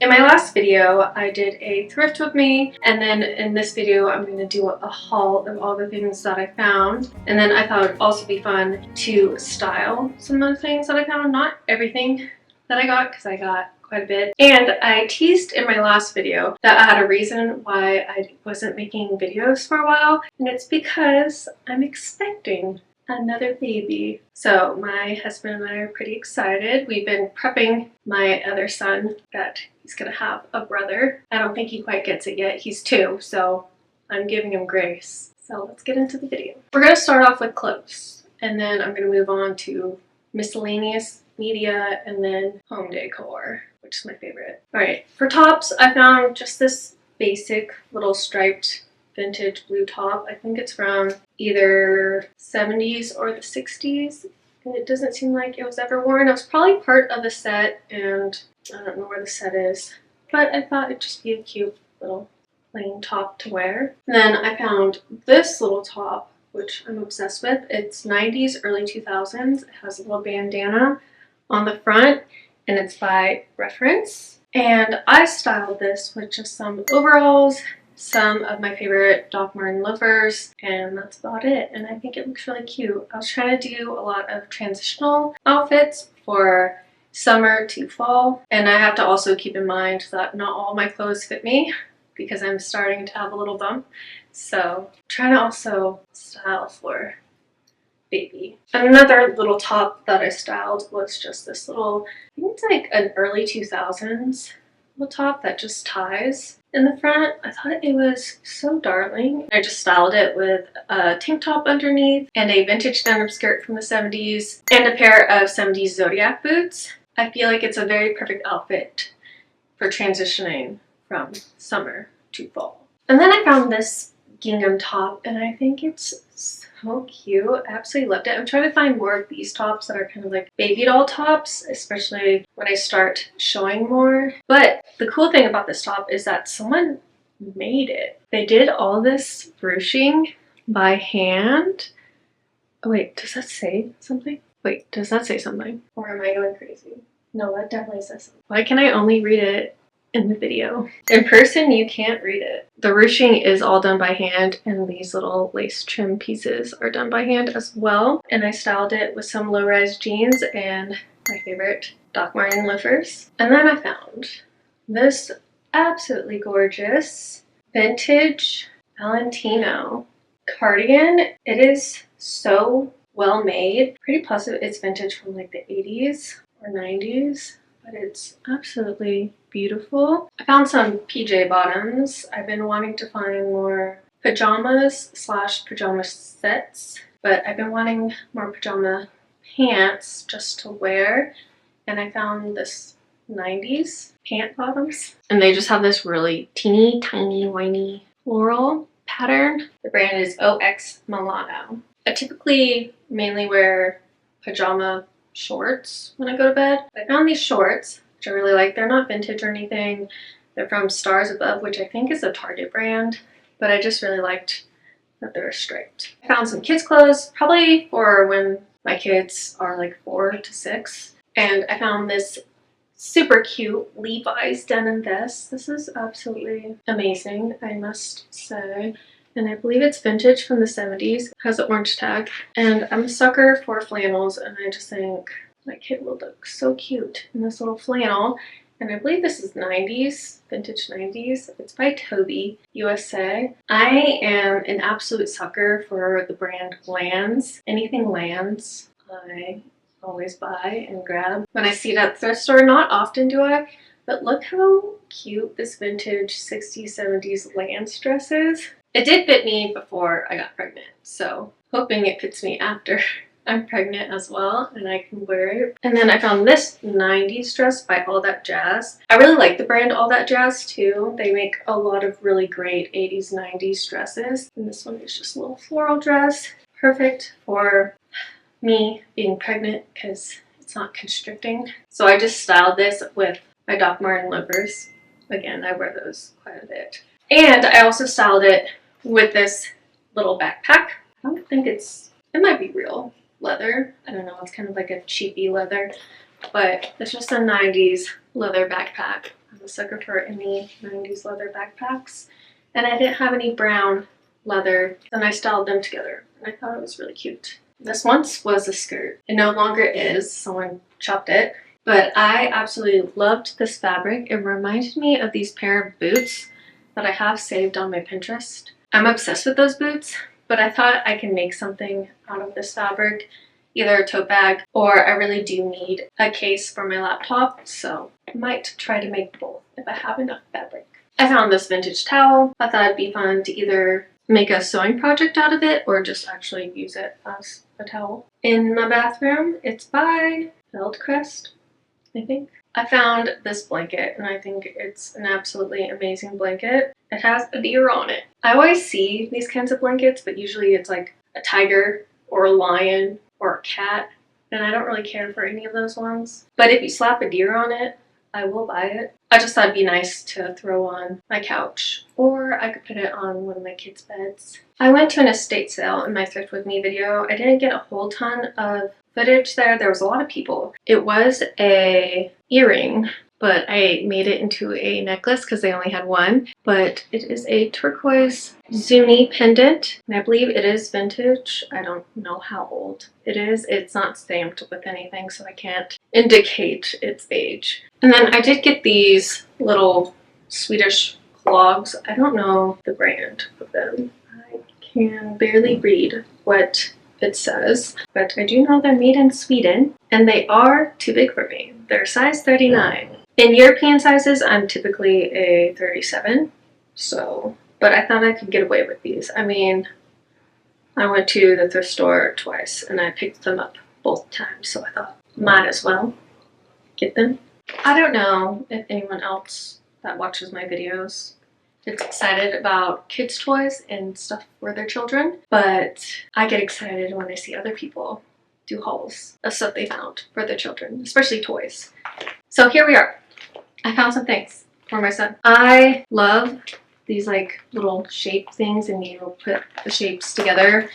In my last video, I did a thrift with me, and then in this video, I'm going to do a haul of all the things that I found. And then I thought it would also be fun to style some of the things that I found. Not everything that I got, because I got quite a bit. And I teased in my last video that I had a reason why I wasn't making videos for a while, and it's because I'm expecting another baby. So my husband and I are pretty excited. We've been prepping my other son that he's gonna have a brother. I don't think he quite gets it yet. He's 2, so I'm giving him grace. So let's get into the video. We're gonna start off with clothes, and then I'm gonna move on to miscellaneous media and then home decor, which is my favorite. All right, for tops, I found just this basic little striped vintage blue top. I think it's from either 70s or the 60s. And it doesn't seem like it was ever worn. It was probably part of the set, and I don't know where the set is, but I thought it'd just be a cute little plain top to wear. And then I found this little top, which I'm obsessed with. It's 90s, early 2000s. It has a little bandana on the front, and it's by Reference. And I styled this with just some overalls, some of my favorite Doc Martin loafers, and that's about it. And I think it looks really cute. I was trying to do a lot of transitional outfits for summer to fall, and I have to also keep in mind that not all my clothes fit me because I'm starting to have a little bump. So I'm trying to also style for baby. Another little top that I styled was just this little, I think it's like an early 2000s little top that just ties in the front. I thought it was so darling. I just styled it with a tank top underneath and a vintage denim skirt from the 70s and a pair of 70s Zodiac boots. I feel like it's a very perfect outfit for transitioning from summer to fall. And then I found this gingham top, and I think it's so cute. I absolutely loved it. I'm trying to find more of these tops that are kind of like baby doll tops, especially when I start showing more. But the cool thing about this top is that someone made it. They did all this ruching by hand. Oh wait, does that say something? Wait, does that say something? Or am I going crazy? No, that definitely says something. Why can I only read it in the video? In person, you can't read it. The ruching is all done by hand, and these little lace trim pieces are done by hand as well. And I styled it with some low-rise jeans and my favorite Doc Martin loafers. And then I found this absolutely gorgeous vintage Valentino cardigan. It is so well made. Pretty positive it's vintage from like the 80s or 90s. But it's absolutely beautiful. I found some PJ bottoms. I've been wanting to find more pajamas / pajama sets, but I've been wanting more pajama pants just to wear, and I found this 90s pant bottoms, and they just have this really teeny tiny whiny floral pattern. The brand is OX Milano. I typically mainly wear pajama shorts when I go to bed. I found these shorts, which I really like. They're not vintage or anything. They're from Stars Above, which I think is a Target brand, but I just really liked that they're striped. I found some kids' clothes, probably for when my kids are like 4 to 6. And I found this super cute Levi's denim vest. This is absolutely amazing, I must say. And I believe it's vintage from the 70s. It has an orange tag. And I'm a sucker for flannels, and I just think my kid will look so cute in this little flannel. And I believe this is 90s, vintage 90s. It's by Toby USA. I am an absolute sucker for the brand Lands. Anything Lands, I always buy and grab when I see it at the thrift store. Not often do I, but look how cute this vintage 60s, 70s Lands dress is. It did fit me before I got pregnant, so hoping it fits me after I'm pregnant as well and I can wear it. And then I found this 90s dress by All That Jazz. I really like the brand All That Jazz too. They make a lot of really great 80s, 90s dresses. And this one is just a little floral dress. Perfect for me being pregnant because it's not constricting. So I just styled this with my Doc Martin loafers. Again, I wear those quite a bit. And I also styled it with this little backpack. I don't think it might be real leather. I don't know, it's kind of like a cheapy leather, but it's just a 90s leather backpack. I'm a sucker for any 90s leather backpacks. And I didn't have any brown leather, and I styled them together. And I thought it was really cute. This once was a skirt. It no longer is. Someone chopped it. But I absolutely loved this fabric. It reminded me of these pair of boots that I have saved on my Pinterest. I'm obsessed with those boots, but I thought I can make something out of this fabric, either a tote bag, or I really do need a case for my laptop, so I might try to make both if I have enough fabric. I found this vintage towel. I thought it'd be fun to either make a sewing project out of it or just actually use it as a towel. In my bathroom, it's by Feldcrest, I think. I found this blanket and I think it's an absolutely amazing blanket. It has a deer on it. I always see these kinds of blankets, but usually it's like a tiger or a lion or a cat, and I don't really care for any of those ones. But if you slap a deer on it, I will buy it. I just thought it'd be nice to throw on my couch, or I could put it on one of my kids' beds. I went to an estate sale in my Thrift With Me video. I didn't get a whole ton of footage there. There was a lot of people. It was a earring, but I made it into a necklace because they only had one. But it is a turquoise Zuni pendant, and I believe it is vintage. I don't know how old it is. It's not stamped with anything, so I can't indicate its age. And then I did get these little Swedish clogs. I don't know the brand of them. I can barely read what it says, but I do know they're made in Sweden, and they are too big for me. They're size 39. In European sizes, I'm typically a 37, so, but I thought I could get away with these. I mean, I went to the thrift store twice, and I picked them up both times, so I thought, might as well get them. I don't know if anyone else that watches my videos is excited about kids' toys and stuff for their children, but I get excited when I see other people do hauls of stuff they found for their children, especially toys. So here we are. I found some things for my son. I love these like little shape things, and you put the shapes together.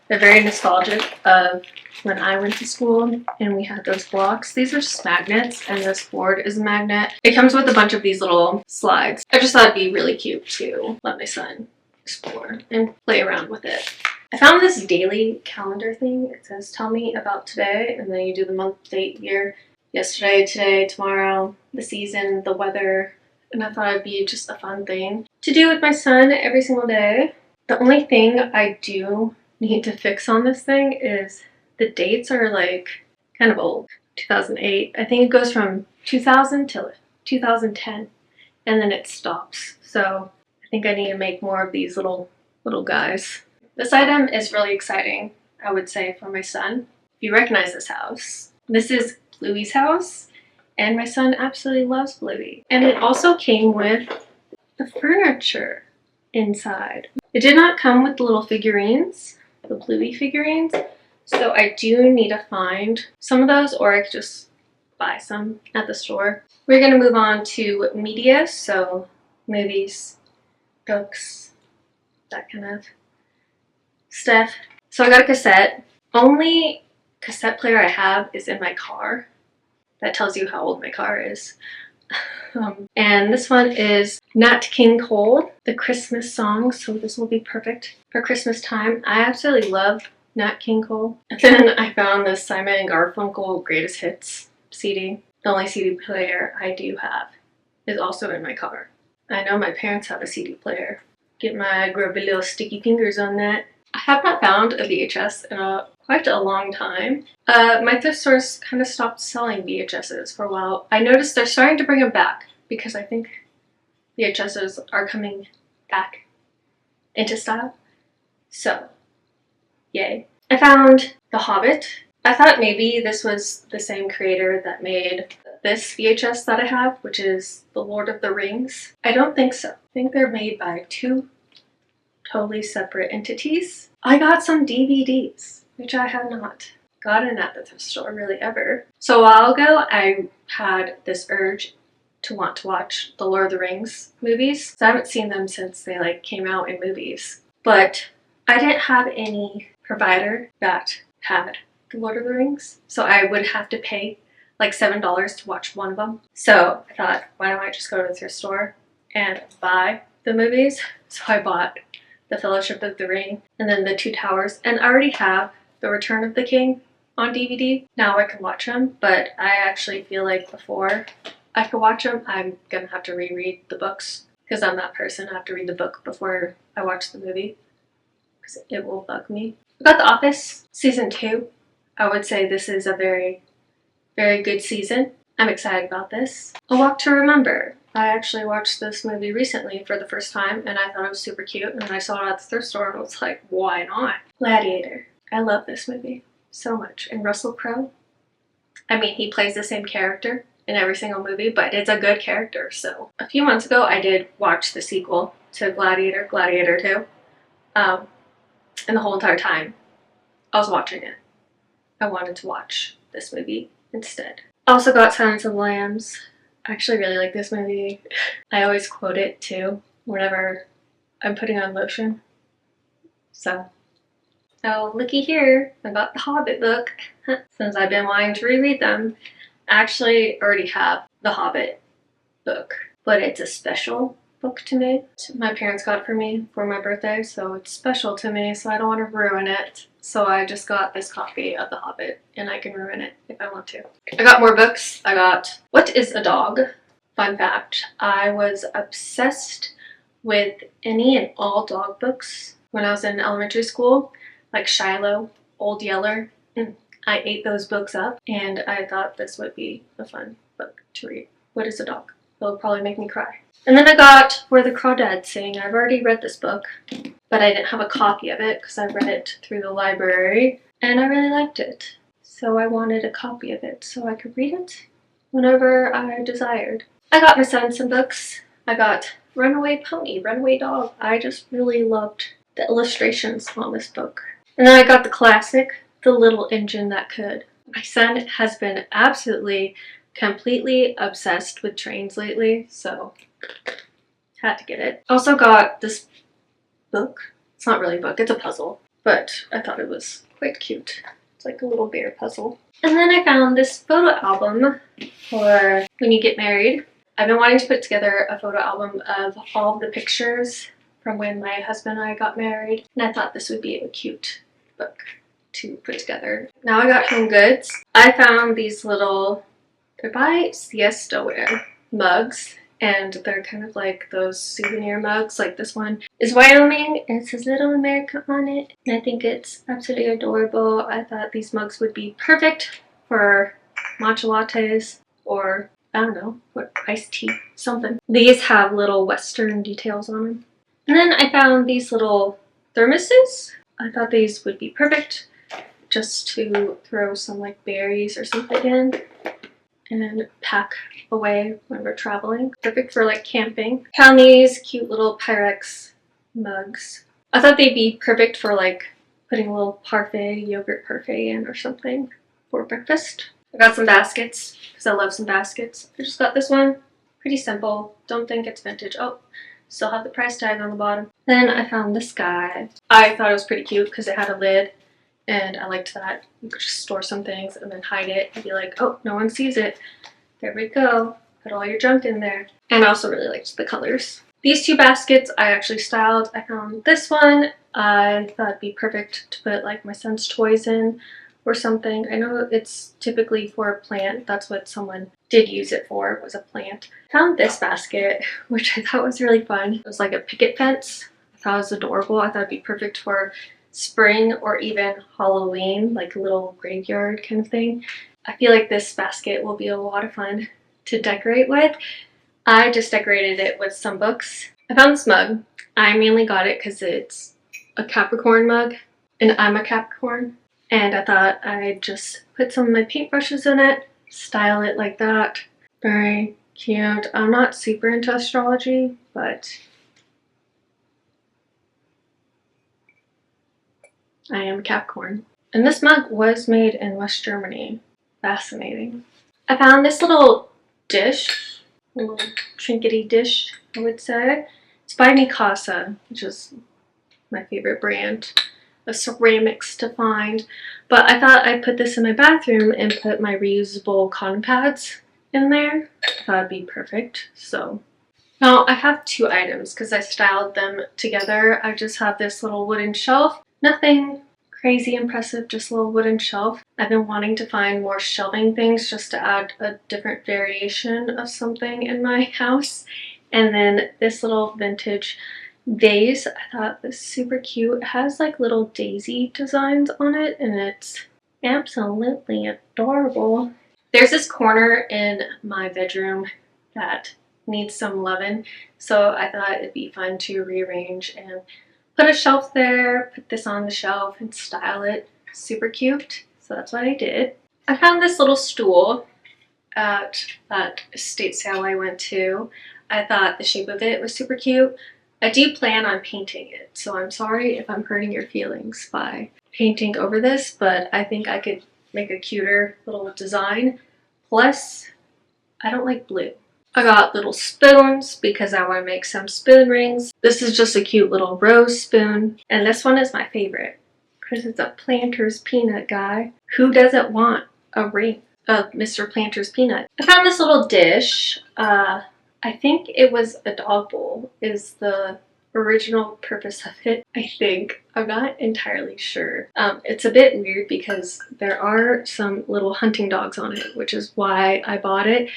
They're very nostalgic of when I went to school and we had those blocks. These are just magnets, and this board is a magnet. It comes with a bunch of these little slides. I just thought it'd be really cute to let my son explore and play around with it. I found this daily calendar thing. It says, tell me about today, and then you do the month, date, year, yesterday, today, tomorrow, the season, the weather, and I thought it'd be just a fun thing to do with my son every single day. The only thing I do need to fix on this thing is the dates are like kind of old. 2008. I think it goes from 2000 till 2010, and then it stops. So I think I need to make more of these little guys. This item is really exciting, I would say, for my son. If you recognize this house, this is Bluey's house, and my son absolutely loves Bluey. And it also came with the furniture inside. It did not come with the little figurines, the Bluey figurines, so I do need to find some of those, or I could just buy some at the store. We're going to move on to media, so movies, books, that kind of stuff. So I got a cassette. Only cassette player I have is in my car. That tells you how old my car is. And this one is Nat King Cole, the Christmas song, so this will be perfect for Christmas time. I absolutely love Nat King Cole. And then I found this Simon and Garfunkel Greatest Hits CD. The only CD player I do have is also in my car. I know my parents have a CD player. Get my grubby little sticky fingers on that. I have not found a VHS in quite a long time. My thrift stores kind of stopped selling VHSs for a while. I noticed they're starting to bring them back because I think VHSs are coming back into style. So, yay. I found The Hobbit. I thought maybe this was the same creator that made this VHS that I have, which is The Lord of the Rings. I don't think so. I think they're made by two totally separate entities. I got some DVDs, which I have not gotten at the thrift store really ever. So a while ago, I had this urge to want to watch the Lord of the Rings movies. So I haven't seen them since they like came out in movies. But I didn't have any provider that had the Lord of the Rings, so I would have to pay like $7 to watch one of them. So I thought, why don't I just go to the thrift store and buy the movies? So I bought The Fellowship of the Ring and then The Two Towers, and I already have The Return of the King on DVD. Now I can watch them, but I actually feel like before I could watch them, I'm gonna have to reread the books because I'm that person. I have to read the book before I watch the movie because it will bug me. I got The Office season 2. I would say this is a very, very good season. I'm excited about this. A Walk to Remember. I actually watched this movie recently for the first time and I thought it was super cute, and then I saw it at the thrift store and I was like, why not? Gladiator. I love this movie so much. And Russell Crowe. I mean, he plays the same character in every single movie, but it's a good character. So a few months ago I did watch the sequel to Gladiator, Gladiator 2. And the whole entire time I was watching it, I wanted to watch this movie instead. Also got Silence of the Lambs. I actually really like this movie. I always quote it too whenever I'm putting on lotion. So, oh, looky here, I got the Hobbit book. Since I've been wanting to reread them. I actually already have the Hobbit book, but it's a special book to me. My parents got it for me for my birthday, so it's special to me, so I don't want to ruin it. So I just got this copy of The Hobbit, and I can ruin it if I want to. I got more books. I got What is a Dog? Fun fact, I was obsessed with any and all dog books when I was in elementary school, like Shiloh, Old Yeller. I ate those books up, and I thought this would be a fun book to read. What is a Dog? It'll probably make me cry. And then I got Where the Crawdads Sing. I've already read this book, but I didn't have a copy of it because I read it through the library, and I really liked it. So I wanted a copy of it so I could read it whenever I desired. I got my son some books. I got Runaway Pony, Runaway Dog. I just really loved the illustrations on this book. And then I got the classic, The Little Engine That Could. My son has been absolutely, completely obsessed with trains lately, so had to get it. Also got this book. It's not really a book, it's a puzzle, but I thought it was quite cute. It's like a little bear puzzle. And then I found this photo album for when you get married. I've been wanting to put together a photo album of all of the pictures from when my husband and I got married, and I thought this would be a cute book to put together. Now I got Home Goods. I found these little, they're by Siesta Wear mugs, and they're kind of like those souvenir mugs. Like this one is Wyoming and it says Little America on it, and I think it's absolutely adorable. I thought these mugs would be perfect for matcha lattes or I don't know, what, iced tea, something. These have little Western details on them. And then I found these little thermoses. I thought these would be perfect just to throw some like berries or something in and pack away when we're traveling. Perfect for like camping. Found these cute little Pyrex mugs. I thought they'd be perfect for like putting a little parfait, yogurt parfait in or something for breakfast. I got some baskets because I love some baskets. I just got this one. Pretty simple. Don't think it's vintage. Oh, still have the price tag on the bottom. Then I found this guy. I thought it was pretty cute because it had a lid, and I liked that. You could just store some things and then hide it and be like, oh, no one sees it. There we go. Put all your junk in there. And I also really liked the colors. These two baskets I actually styled. I found this one. I thought it'd be perfect to put like my son's toys in or something. I know it's typically for a plant. That's what someone did use it for, was a plant. Found this basket, which I thought was really fun. It was like a picket fence. I thought it was adorable. I thought it'd be perfect for spring or even Halloween, like a little graveyard kind of thing. I feel like this basket will be a lot of fun to decorate with. I just decorated it with some books. I found this mug. I mainly got it because it's a Capricorn mug, and I'm a Capricorn. And I thought I'd just put some of my paintbrushes in it, style it like that. Very cute. I'm not super into astrology, but I am a Capricorn. And this mug was made in West Germany. Fascinating. I found this little dish, a little trinkety dish, I would say. It's by Mikasa, which is my favorite brand. of ceramics to find, but I thought I'd put this in my bathroom and put my reusable cotton pads in there. I thought it'd be perfect. So now I have two items because I styled them together. I just have this little wooden shelf. Nothing crazy impressive, just a little wooden shelf. I've been wanting to find more shelving things just to add a different variation of something in my house. And then this little vintage vase I thought was super cute. It has like little daisy designs on it and it's absolutely adorable. There's this corner in my bedroom that needs some loving, so I thought it'd be fun to rearrange and put a shelf there, put this on the shelf and style it super cute. So that's what I did. I found this little stool at that estate sale I went to. I thought the shape of it was super cute. I do plan on painting it, so I'm sorry if I'm hurting your feelings by painting over this, but I think I could make a cuter little design. Plus, I don't like blue. I got little spoons because I want to make some spoon rings. This is just a cute little rose spoon, and this one is my favorite because it's a Planters peanut guy. Who doesn't want a ring of Mr. Planters peanut? I found this little dish. I think it was a dog bowl is the original purpose of it, I think. I'm not entirely sure. It's a bit weird because there are some little hunting dogs on it, which is why I bought it.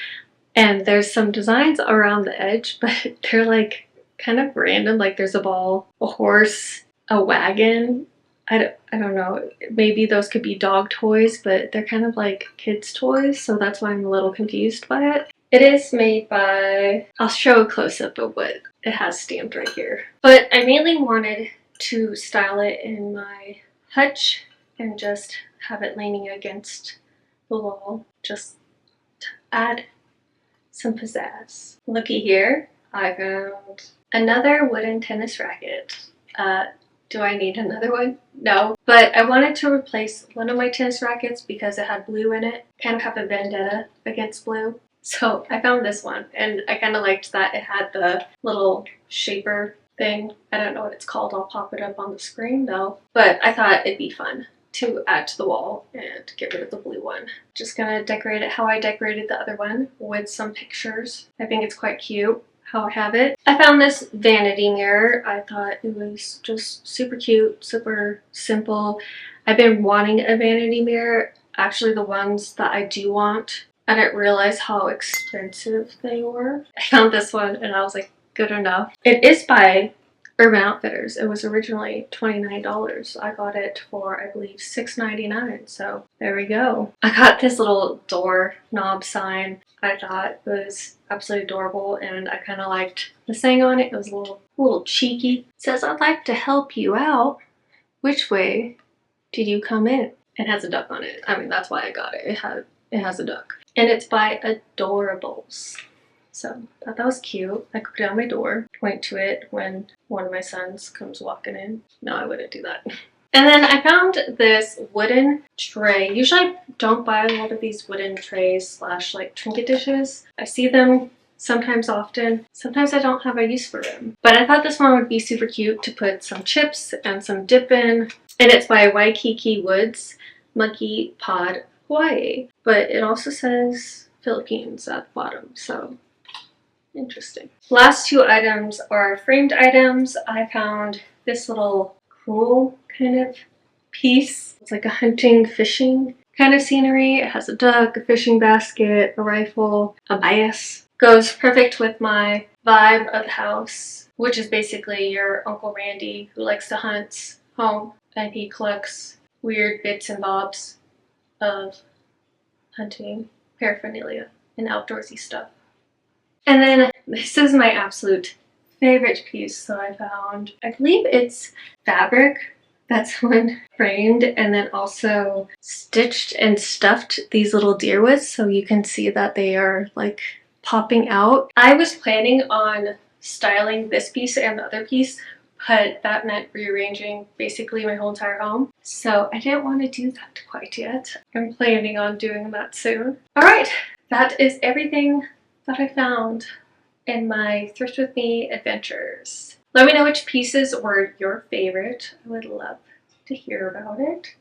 And there's some designs around the edge, but they're like kind of random. Like there's a ball, a horse, a wagon. I don't know. Maybe those could be dog toys, but they're kind of like kids' toys. So that's why I'm a little confused by it. It is made by, I'll show a close-up of what it has stamped right here. But I mainly wanted to style it in my hutch and just have it leaning against the wall, just to add some pizzazz. Looky here, I found another wooden tennis racket. Do I need another one? No, but I wanted to replace one of my tennis rackets because it had blue in it. Kind of have a vendetta against blue. So I found this one and I kind of liked that it had the little shaper thing. I don't know what it's called. I'll pop it up on the screen though. But I thought it'd be fun to add to the wall and get rid of the blue one. Just gonna decorate it how I decorated the other one with some pictures. I think it's quite cute how I have it. I found this vanity mirror. I thought it was just super cute, super simple. I've been wanting a vanity mirror. Actually, the ones that I do want, I didn't realize how expensive they were. I found this one and I was like, good enough. It is by Urban Outfitters. It was originally $29. I got it for, I believe, $6.99. So there we go. I got this little door knob sign. I thought it was absolutely adorable and I kind of liked the saying on it. It was a little cheeky. It says, I'd like to help you out. Which way did you come in? It has a duck on it. I mean, that's why I got it. It has a duck. And it's by Adorables. So I thought that was cute. I could put it on my door, point to it when one of my sons comes walking in. No, I wouldn't do that. And then I found this wooden tray. Usually I don't buy a lot of these wooden trays slash like trinket dishes. I see them sometimes often. Sometimes I don't have a use for them. But I thought this one would be super cute to put some chips and some dip in. And it's by Waikiki Woods, Monkey Pod, Hawaii. But it also says Philippines at the bottom, so interesting. Last two items are framed items. I found this little cool kind of piece. It's like a hunting, fishing kind of scenery. It has a duck, a fishing basket, a rifle, a bias. Goes perfect with my vibe of the house, which is basically your Uncle Randy who likes to hunt home and he collects weird bits and bobs of hunting paraphernalia and outdoorsy stuff. And then this is my absolute favorite piece that I found. I believe it's fabric that someone framed and then also stitched and stuffed these little deer with, so you can see that they are like popping out. I was planning on styling this piece and the other piece, but that meant rearranging basically my whole entire home. So I didn't want to do that quite yet. I'm planning on doing that soon. All right, that is everything that I found in my Thrift With Me adventures. Let me know which pieces were your favorite. I would love to hear about it.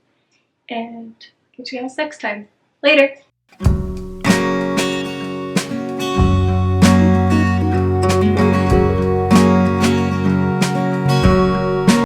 And catch you guys next time. Later!